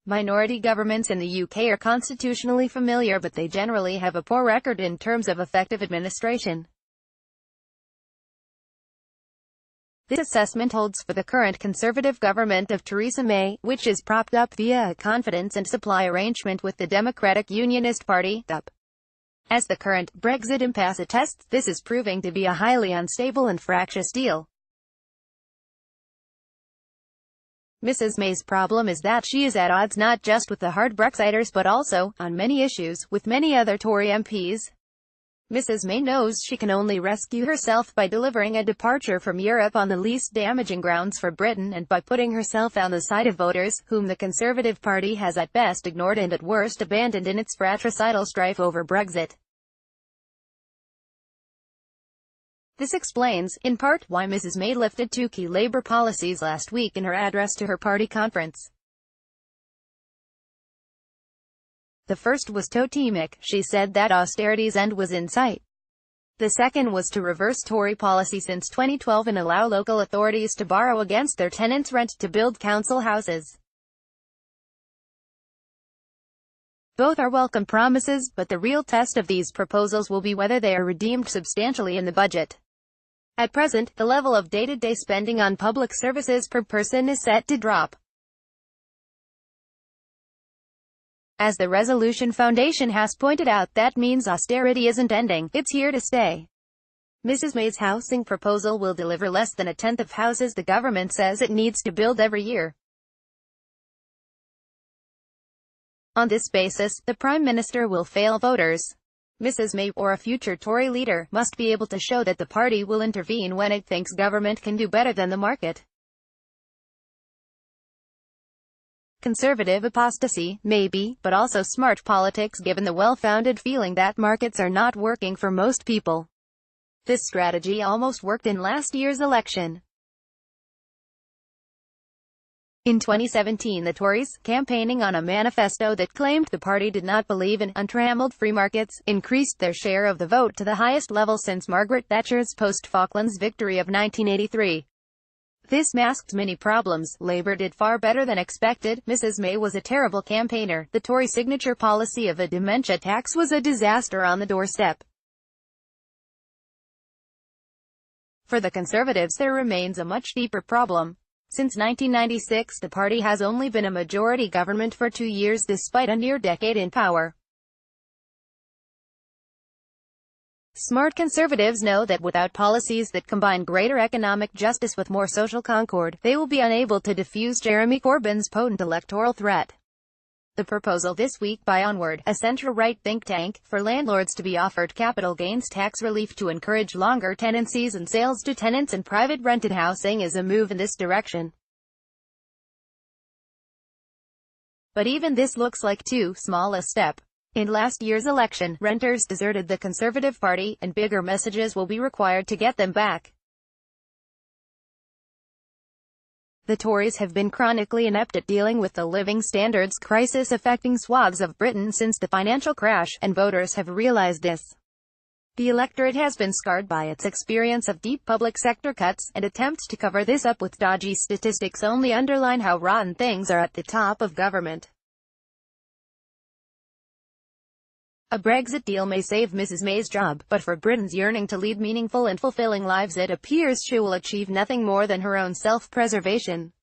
Minority governments in the UK are constitutionally familiar, but they generally have a poor record in terms of effective administration. This assessment holds for the current Conservative government of Theresa May, which is propped up via a confidence and supply arrangement with the Democratic Unionist Party, DUP. As the current Brexit impasse attests, this is proving to be a highly unstable and fractious deal. Mrs. May's problem is that she is at odds not just with the hard Brexiters but also, on many issues, with many other Tory MPs. Mrs. May knows she can only rescue herself by delivering a departure from Europe on the least damaging grounds for Britain and by putting herself on the side of voters, whom the Conservative Party has at best ignored and at worst abandoned in its fratricidal strife over Brexit. This explains, in part, why Mrs. May lifted two key Labour policies last week in her address to her party conference. The first was totemic. She said that austerity's end was in sight. The second was to reverse Tory policy since 2012 and allow local authorities to borrow against their tenants' rent to build council houses. Both are welcome promises, but the real test of these proposals will be whether they are redeemed substantially in the budget. At present, the level of day-to-day spending on public services per person is set to drop. As the Resolution Foundation has pointed out, that means austerity isn't ending, it's here to stay. Mrs. May's housing proposal will deliver less than a tenth of houses the government says it needs to build every year. On this basis, the Prime Minister will fail voters. Mrs. May, or a future Tory leader, must be able to show that the party will intervene when it thinks government can do better than the market. Conservative apostasy, maybe, but also smart politics given the well-founded feeling that markets are not working for most people. This strategy almost worked in last year's election. In 2017, the Tories, campaigning on a manifesto that claimed the party did not believe in untrammeled free markets, increased their share of the vote to the highest level since Margaret Thatcher's post-Falklands victory of 1983. This masked many problems. Labour did far better than expected. Mrs. May was a terrible campaigner. The Tory signature policy of a dementia tax was a disaster on the doorstep. For the Conservatives, there remains a much deeper problem. Since 1996, the party has only been a majority government for 2 years despite a near decade in power. Smart Conservatives know that without policies that combine greater economic justice with more social concord, they will be unable to defuse Jeremy Corbyn's potent electoral threat. The proposal this week by Onward, a centre-right think tank, for landlords to be offered capital gains tax relief to encourage longer tenancies and sales to tenants and private rented housing is a move in this direction. But even this looks like too small a step. In last year's election, renters deserted the Conservative Party, and bigger messages will be required to get them back. The Tories have been chronically inept at dealing with the living standards crisis affecting swaths of Britain since the financial crash, and voters have realised this. The electorate has been scarred by its experience of deep public sector cuts, and attempts to cover this up with dodgy statistics only underline how rotten things are at the top of government. A Brexit deal may save Mrs. May's job, but for Britain's yearning to lead meaningful and fulfilling lives it appears she will achieve nothing more than her own self-preservation.